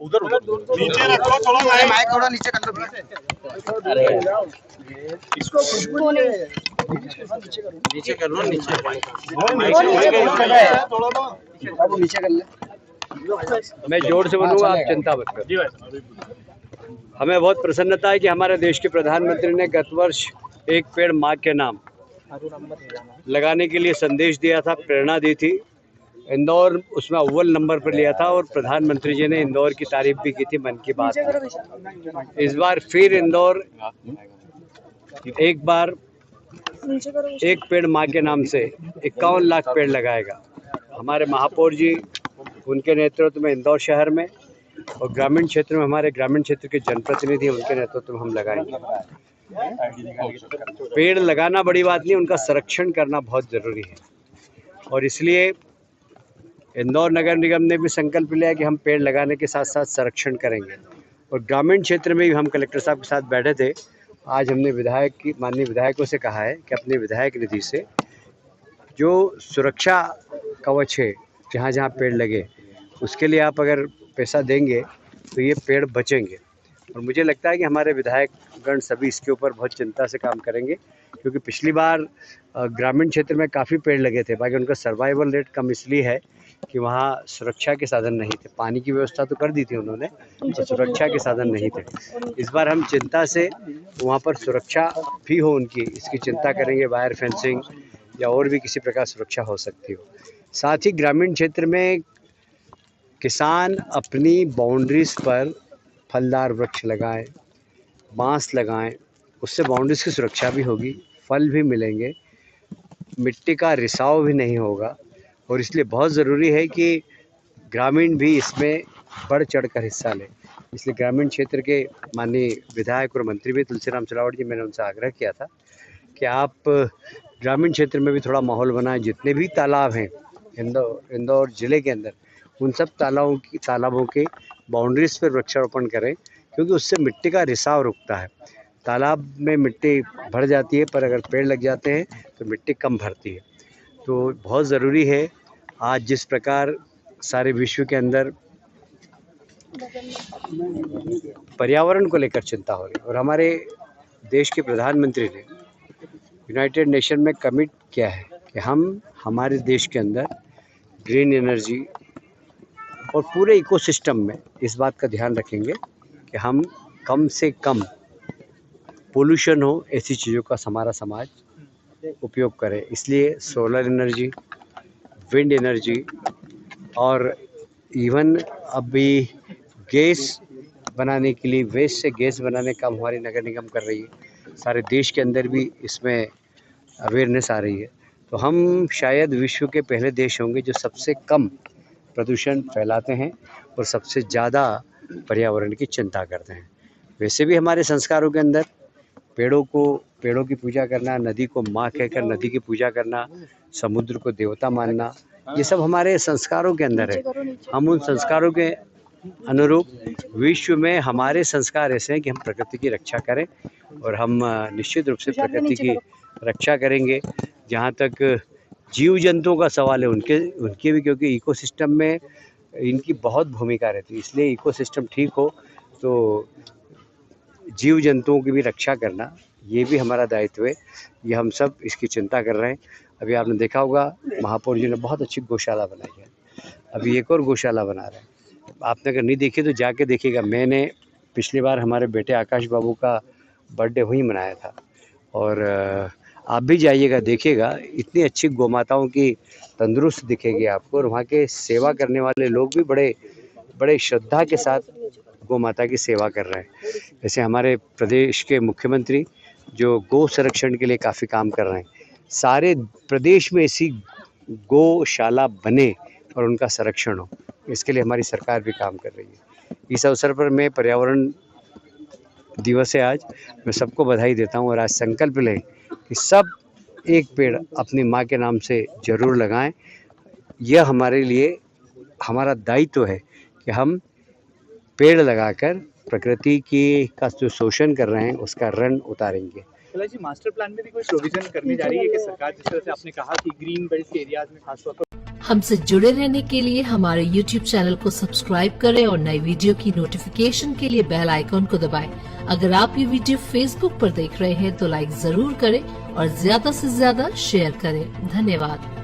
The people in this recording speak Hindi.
उधर नीचे रखो थोड़ा, माइक थोड़ा नीचे कर लो। अरे इसको खुशबू नहीं, नीचे कर लो, नीचे थोड़ा नीचे कर ले। मैं जोर से बोलूँगा, आप चिंता मत करो। हमें बहुत प्रसन्नता है कि हमारे देश के प्रधानमंत्री ने गत वर्ष एक पेड़ माँ के नाम लगाने के लिए संदेश दिया था, प्रेरणा दी थी। इंदौर उसमें अव्वल नंबर पर लिया था और प्रधानमंत्री जी ने इंदौर की तारीफ भी की थी मन की बात में। इस बार फिर इंदौर एक बार एक पेड़ माँ के नाम से 51 लाख पेड़ लगाएगा। हमारे महापौर जी, उनके नेतृत्व में इंदौर शहर में और ग्रामीण क्षेत्र में हमारे ग्रामीण क्षेत्र के जनप्रतिनिधि, उनके नेतृत्व में हम लगाएंगे। पेड़ लगाना बड़ी बात नहीं, उनका संरक्षण करना बहुत ज़रूरी है और इसलिए इंदौर नगर निगम ने भी संकल्प लिया कि हम पेड़ लगाने के साथ साथ संरक्षण करेंगे। और ग्रामीण क्षेत्र में भी हम कलेक्टर साहब के साथ बैठे थे। आज हमने माननीय विधायकों से कहा है कि अपने विधायक निधि से जो सुरक्षा कवच है, जहाँ जहाँ पेड़ लगे, उसके लिए आप अगर पैसा देंगे तो ये पेड़ बचेंगे। और मुझे लगता है कि हमारे विधायकगण सभी इसके ऊपर बहुत चिंता से काम करेंगे, क्योंकि पिछली बार ग्रामीण क्षेत्र में काफ़ी पेड़ लगे थे, बाकी उनका सर्वाइवल रेट कम इसलिए है कि वहाँ सुरक्षा के साधन नहीं थे। पानी की व्यवस्था तो कर दी थी उन्होंने, तो सुरक्षा के साधन नहीं थे। इस बार हम चिंता से वहाँ पर सुरक्षा भी हो उनकी, इसकी चिंता करेंगे, वायर फेंसिंग या और भी किसी प्रकार सुरक्षा हो सकती हो। साथ ही ग्रामीण क्षेत्र में किसान अपनी बाउंड्रीज पर फलदार वृक्ष लगाएं, बांस लगाएं, उससे बाउंड्रीज की सुरक्षा भी होगी, फल भी मिलेंगे, मिट्टी का रिसाव भी नहीं होगा। और इसलिए बहुत ज़रूरी है कि ग्रामीण भी इसमें बढ़ चढ़कर हिस्सा लें। इसलिए ग्रामीण क्षेत्र के माननीय विधायक और मंत्री भी तुलसीराम सिलावट जी, मैंने उनसे आग्रह किया था कि आप ग्रामीण क्षेत्र में भी थोड़ा माहौल बनाएं। जितने भी तालाब हैं इंदौर ज़िले के अंदर, उन सब तालाबों के बाउंड्रीज पर वृक्षारोपण करें, क्योंकि उससे मिट्टी का रिसाव रुकता है। तालाब में मिट्टी भर जाती है, पर अगर पेड़ लग जाते हैं तो मिट्टी कम भरती है। तो बहुत ज़रूरी है, आज जिस प्रकार सारे विश्व के अंदर पर्यावरण को लेकर चिंता हो रही है और हमारे देश के प्रधानमंत्री ने यूनाइटेड नेशन में कमिट किया है कि हम हमारे देश के अंदर ग्रीन एनर्जी और पूरे इकोसिस्टम में इस बात का ध्यान रखेंगे कि हम कम से कम पोल्यूशन हो ऐसी चीज़ों का हमारा समाज उपयोग करे। इसलिए सोलर एनर्जी, विंड एनर्जी और इवन अभी गैस बनाने के लिए, वेस्ट से गैस बनाने का काम हमारी नगर निगम कर रही है। सारे देश के अंदर भी इसमें अवेयरनेस आ रही है। तो हम शायद विश्व के पहले देश होंगे जो सबसे कम प्रदूषण फैलाते हैं और सबसे ज़्यादा पर्यावरण की चिंता करते हैं। वैसे भी हमारे संस्कारों के अंदर पेड़ों की पूजा करना, नदी को माँ कहकर नदी की पूजा करना, समुद्र को देवता मानना, ये सब हमारे संस्कारों के अंदर है। हम उन संस्कारों के अनुरूप विश्व में हमारे संस्कार ऐसे हैं कि हम प्रकृति की रक्षा करें और हम निश्चित रूप से प्रकृति की रक्षा करेंगे। जहाँ तक जीव जंतुओं का सवाल है, उनके भी, क्योंकि इकोसिस्टम में इनकी बहुत भूमिका रहती है। इसलिए इकोसिस्टम ठीक हो तो जीव जंतुओं की भी रक्षा करना, ये भी हमारा दायित्व है। ये हम सब इसकी चिंता कर रहे हैं। अभी आपने देखा होगा महापौर जी ने बहुत अच्छी गौशाला बनाई है, अभी एक और गौशाला बना रहे हैं। आपने अगर नहीं देखी तो जाके देखिएगा। मैंने पिछली बार हमारे बेटे आकाश बाबू का बर्थडे वहीं मनाया था और आप भी जाइएगा, देखिएगा। इतनी अच्छी गौ माताओं की तंदुरुस्त दिखेगी आपको और वहाँ के सेवा करने वाले लोग भी बड़े श्रद्धा के साथ गौ माता की सेवा कर रहे हैं। जैसे हमारे प्रदेश के मुख्यमंत्री जो गौ संरक्षण के लिए काफ़ी काम कर रहे हैं, सारे प्रदेश में ऐसी गौशाला बने और उनका संरक्षण हो, इसके लिए हमारी सरकार भी काम कर रही है। इस अवसर पर मैं पर्यावरण दिवस है आज, मैं सबको बधाई देता हूँ और आज संकल्प लें कि सब एक पेड़ अपनी माँ के नाम से ज़रूर लगाएं। यह हमारे लिए हमारा दायित्व है कि हम पेड़ लगाकर प्रकृति का जो शोषण कर रहे हैं उसका ऋण उतारेंगे। जी, मास्टर प्लान में भी कोई प्रोविजन करने जा रही है कि सरकार, जिस तरह से आपने कहा कि ग्रीन बेल्ट के एरियाज में खासतौर पर हमसे जुड़े रहने के लिए हमारे YouTube चैनल को सब्सक्राइब करें और नई वीडियो की नोटिफिकेशन के लिए बेल आइकॉन को दबाएं। अगर आप ये वीडियो Facebook पर देख रहे हैं तो लाइक जरूर करें और ज्यादा से ज्यादा शेयर करें। धन्यवाद।